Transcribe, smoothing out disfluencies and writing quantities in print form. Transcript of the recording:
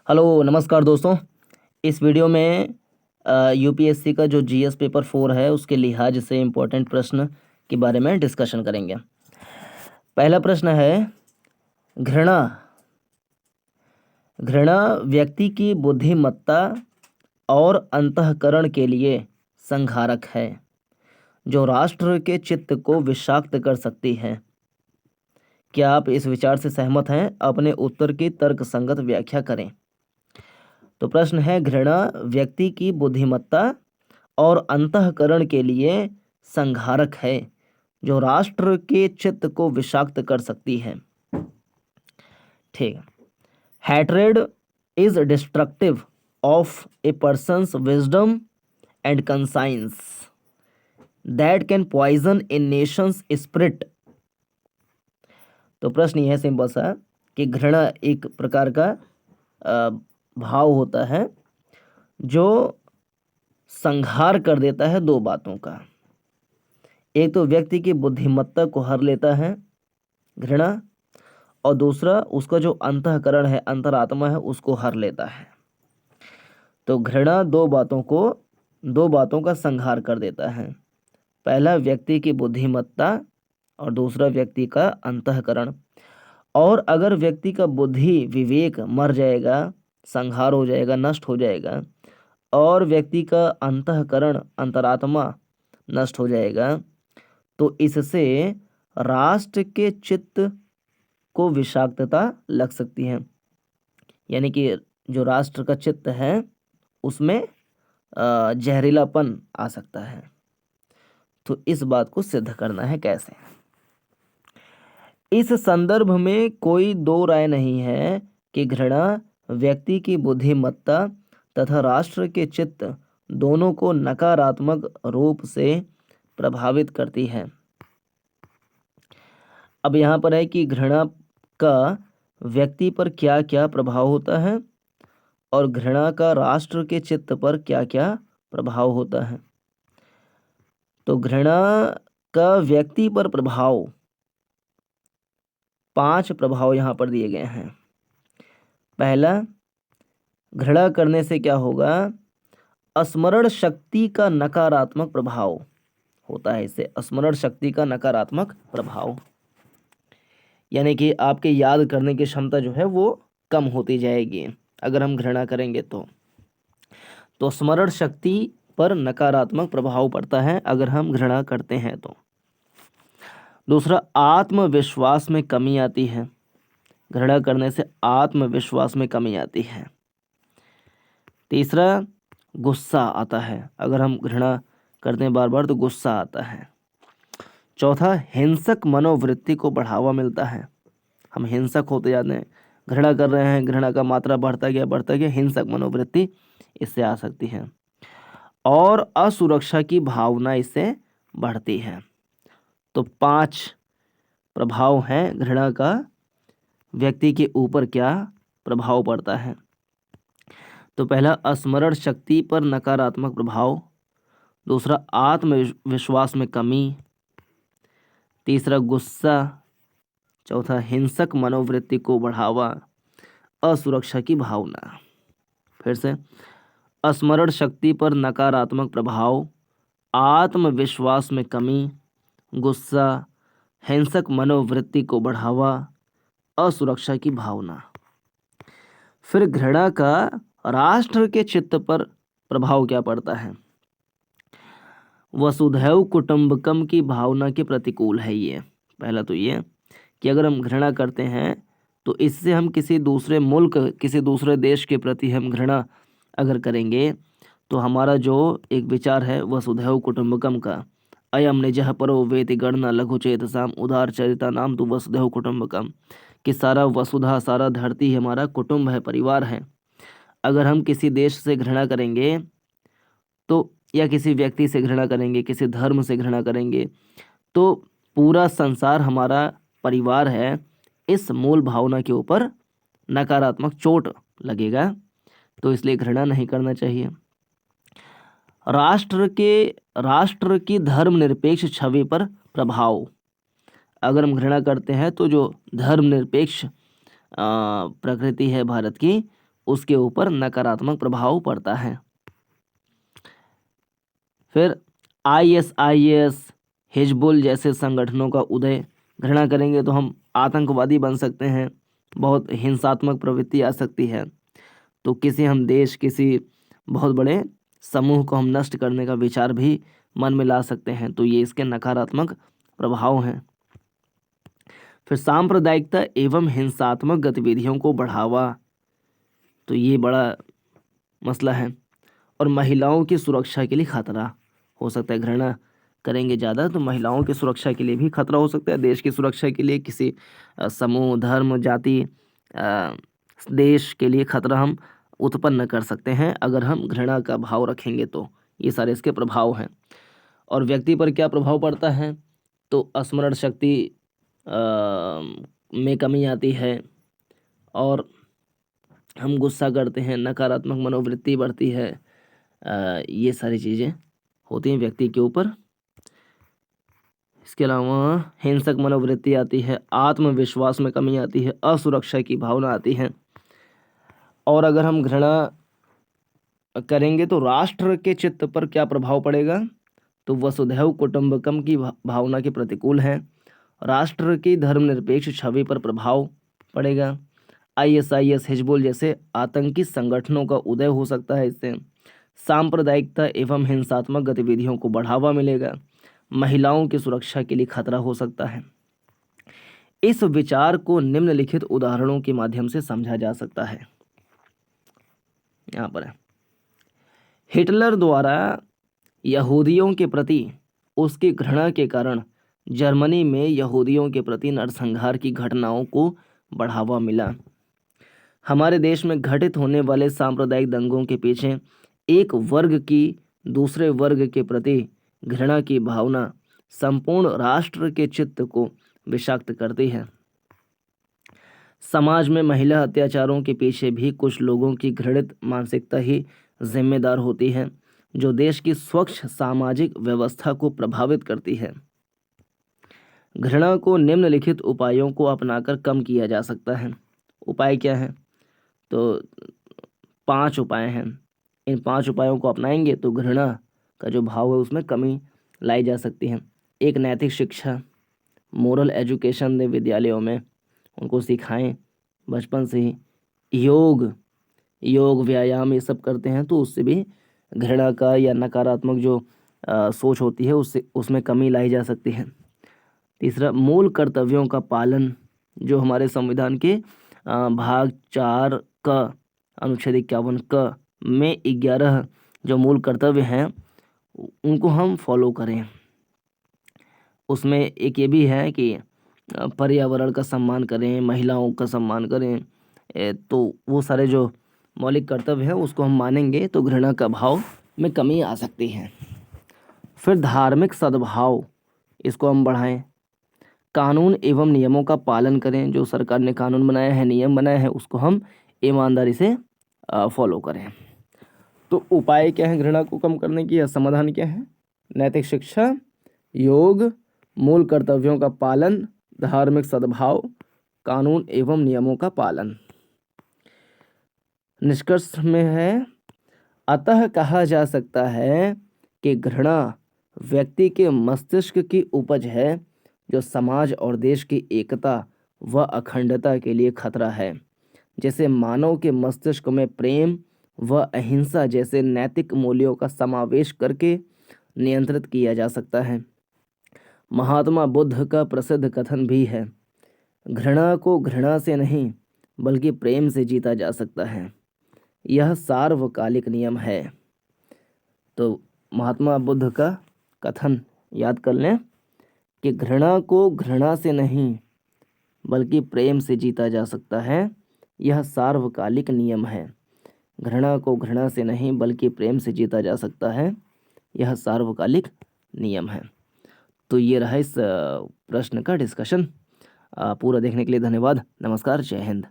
Hello नमस्कार दोस्तों। इस वीडियो में यूपीएससी का जो जीएस पेपर 4 है उसके लिहाज से इम्पोर्टेंट प्रश्न के बारे में डिस्कशन करेंगे। पहला प्रश्न है, घृणा घृणा व्यक्ति की बुद्धिमत्ता और अंतःकरण के लिए संघारक है जो राष्ट्र के चित्त को विषाक्त कर सकती है। क्या आप इस विचार से सहमत हैं? अपने उत्तर की तर्कसंगत व्याख्या करें। तो प्रश्न है, घृणा व्यक्ति की बुद्धिमत्ता और अंतःकरण के लिए संघारक है जो राष्ट्र के चित्त को विषाक्त कर सकती है। ठीक। Hatred is destructive of a person's wisdom and conscience that can poison a nation's spirit. तो प्रश्न यह सिंपल सा कि घृणा एक प्रकार का भाव होता है जो संहार कर देता है दो बातों का। एक तो व्यक्ति की बुद्धिमत्ता को हर लेता है घृणा, और दूसरा उसका जो अंतःकरण है, अंतरात्मा है, उसको हर लेता है। तो घृणा दो बातों का संहार कर देता है। पहला व्यक्ति की बुद्धिमत्ता और दूसरा व्यक्ति का अंतःकरण। और अगर व्यक्ति का बुद्धि विवेक मर जाएगा, संहार हो जाएगा, नष्ट हो जाएगा, और व्यक्ति का अंतःकरण अंतरात्मा नष्ट हो जाएगा, तो इससे राष्ट्र के चित्त को विषाक्तता लग सकती है। यानी कि जो राष्ट्र का चित्त है उसमें जहरीलापन आ सकता है। तो इस बात को सिद्ध करना है कैसे। इस संदर्भ में कोई दो राय नहीं है कि घृणा व्यक्ति की बुद्धिमत्ता तथा राष्ट्र के चित्त दोनों को नकारात्मक रूप से प्रभावित करती है। अब यहाँ पर है कि घृणा का व्यक्ति पर क्या क्या प्रभाव होता है और घृणा का राष्ट्र के चित्त पर क्या क्या प्रभाव होता है। तो घृणा का व्यक्ति पर प्रभाव, 5 प्रभाव यहाँ पर दिए गए हैं। पहला, घृणा करने से क्या होगा? स्मरण शक्ति का नकारात्मक प्रभाव होता है। इससे स्मरण शक्ति का नकारात्मक प्रभाव, यानी कि आपके याद करने की क्षमता जो है वो कम होती जाएगी अगर हम घृणा करेंगे तो स्मरण शक्ति पर नकारात्मक प्रभाव पड़ता है अगर हम घृणा करते हैं तो। दूसरा, आत्मविश्वास में कमी आती है। घृणा करने से आत्मविश्वास में कमी आती है। तीसरा, गुस्सा आता है। अगर हम घृणा करते हैं बार बार तो गुस्सा आता है। चौथा, हिंसक मनोवृत्ति को बढ़ावा मिलता है। हम हिंसक होते जाते हैं, घृणा कर रहे हैं, घृणा का मात्रा बढ़ता गया, हिंसक मनोवृत्ति इससे आ सकती है। और असुरक्षा की भावना इससे बढ़ती है। तो 5 प्रभाव हैं घृणा का, व्यक्ति के ऊपर क्या प्रभाव पड़ता है। तो पहला, स्मरण शक्ति पर नकारात्मक प्रभाव। दूसरा, आत्मविश्वास में कमी। तीसरा, गुस्सा। चौथा, हिंसक मनोवृत्ति को बढ़ावा, असुरक्षा की भावना। फिर से, स्मरण शक्ति पर नकारात्मक प्रभाव, आत्मविश्वास में कमी, गुस्सा, हिंसक मनोवृत्ति को बढ़ावा, असुरक्षा की भावना। फिर घृणा का राष्ट्र के चित्त पर प्रभाव क्या पड़ता है? वसुधैव कुटुंबकम की भावना के प्रतिकूल है ये। पहला तो ये कि अगर हम घृणा करते हैं तो इससे हम किसी दूसरे मुल्क, किसी दूसरे देश के प्रति हम घृणा अगर करेंगे तो हमारा जो एक विचार है वसुधैव कुटुंबकम का, अयम निजः परो वेति गणना लघु चेतसाम उदार चरिता नाम तो वसुधैव कुटुंबकम, कि सारा वसुधा, सारा धरती हमारा कुटुंब है, परिवार है। अगर हम किसी देश से घृणा करेंगे तो, या किसी व्यक्ति से घृणा करेंगे, किसी धर्म से घृणा करेंगे, तो पूरा संसार हमारा परिवार है, इस मूल भावना के ऊपर नकारात्मक चोट लगेगा। तो इसलिए घृणा नहीं करना चाहिए। राष्ट्र की धर्मनिरपेक्ष छवि पर प्रभाव। अगर हम घृणा करते हैं तो जो धर्मनिरपेक्ष प्रकृति है भारत की, उसके ऊपर नकारात्मक प्रभाव पड़ता है। फिर ISIS, हिजबुल जैसे संगठनों का उदय, घृणा करेंगे तो हम आतंकवादी बन सकते हैं, बहुत हिंसात्मक प्रवृत्ति आ सकती है। तो किसी हम देश, किसी बहुत बड़े समूह को हम नष्ट करने का विचार भी मन में ला सकते हैं। तो ये इसके नकारात्मक प्रभाव हैं। फिर सांप्रदायिकता एवं हिंसात्मक गतिविधियों को बढ़ावा, तो ये बड़ा मसला है। और महिलाओं की सुरक्षा के लिए खतरा हो सकता है। घृणा करेंगे ज़्यादा तो महिलाओं की सुरक्षा के लिए भी खतरा हो सकता है। देश की सुरक्षा के लिए, किसी समूह, धर्म, जाति, देश के लिए खतरा हम उत्पन्न कर सकते हैं अगर हम घृणा का भाव रखेंगे। तो ये सारे इसके प्रभाव हैं। और व्यक्ति पर क्या प्रभाव पड़ता है? तो स्मरण शक्ति में कमी आती है, और हम गुस्सा करते हैं, नकारात्मक मनोवृत्ति बढ़ती है। ये सारी चीज़ें होती हैं व्यक्ति के ऊपर। इसके अलावा हिंसक मनोवृत्ति आती है, आत्मविश्वास में कमी आती है, असुरक्षा की भावना आती है। और अगर हम घृणा करेंगे तो राष्ट्र के चित्त पर क्या प्रभाव पड़ेगा? तो वसुधैव कुटुंबकम की भावना के प्रतिकूल है। राष्ट्र की धर्मनिरपेक्ष छवि पर प्रभाव पड़ेगा। ISIS, हिजबुल जैसे आतंकी संगठनों का उदय हो सकता है इससे। सांप्रदायिकता एवं हिंसात्मक गतिविधियों को बढ़ावा मिलेगा। महिलाओं की सुरक्षा के लिए खतरा हो सकता है। इस विचार को निम्नलिखित उदाहरणों के माध्यम से समझा जा सकता है। यहाँ पर है, हिटलर द्वारा यहूदियों के प्रति उसकी घृणा के कारण जर्मनी में यहूदियों के प्रति नरसंहार की घटनाओं को बढ़ावा मिला। हमारे देश में घटित होने वाले सांप्रदायिक दंगों के पीछे एक वर्ग की दूसरे वर्ग के प्रति घृणा की भावना संपूर्ण राष्ट्र के चित्त को विषाक्त करती है। समाज में महिला अत्याचारों के पीछे भी कुछ लोगों की घृणित मानसिकता ही जिम्मेदार होती है, जो देश की स्वच्छ सामाजिक व्यवस्था को प्रभावित करती है। घृणा को निम्नलिखित उपायों को अपनाकर कम किया जा सकता है। उपाय क्या है? तो 5 उपाय हैं। इन 5 उपायों को अपनाएंगे तो घृणा का जो भाव है उसमें कमी लाई जा सकती है। एक, नैतिक शिक्षा, मोरल एजुकेशन दें विद्यालयों में, उनको सिखाएं बचपन से ही। योग व्यायाम ये सब करते हैं तो उससे भी घृणा का या नकारात्मक जो सोच होती है उसमें कमी लाई जा सकती है। तीसरा, मूल कर्तव्यों का पालन, जो हमारे संविधान के भाग 4 का अनुच्छेद 51 क में 11 जो मूल कर्तव्य हैं उनको हम फॉलो करें। उसमें एक ये भी है कि पर्यावरण का सम्मान करें, महिलाओं का सम्मान करें। तो वो सारे जो मौलिक कर्तव्य हैं उसको हम मानेंगे तो घृणा का भाव में कमी आ सकती है। फिर धार्मिक सद्भाव, इसको हम बढ़ाएं। कानून एवं नियमों का पालन करें, जो सरकार ने कानून बनाया है, नियम बनाया है, उसको हम ईमानदारी से फॉलो करें। तो उपाय क्या है घृणा को कम करने की, या समाधान क्या है? नैतिक शिक्षा, योग, मूल कर्तव्यों का पालन, धार्मिक सद्भाव, कानून एवं नियमों का पालन। निष्कर्ष में है, अतः कहा जा सकता है कि घृणा व्यक्ति के मस्तिष्क की उपज है, जो समाज और देश की एकता व अखंडता के लिए खतरा है। जैसे मानव के मस्तिष्क में प्रेम व अहिंसा जैसे नैतिक मूल्यों का समावेश करके नियंत्रित किया जा सकता है। महात्मा बुद्ध का प्रसिद्ध कथन भी है, घृणा को घृणा से नहीं बल्कि प्रेम से जीता जा सकता है। यह सार्वकालिक नियम है। तो महात्मा बुद्ध का कथन याद कर लें कि घृणा को घृणा से नहीं बल्कि प्रेम से जीता जा सकता है। यह सार्वकालिक नियम है। घृणा को घृणा से नहीं बल्कि प्रेम से जीता जा सकता है। यह सार्वकालिक नियम है। तो ये रहा इस प्रश्न का डिस्कशन। पूरा देखने के लिए धन्यवाद। नमस्कार, जय हिंद।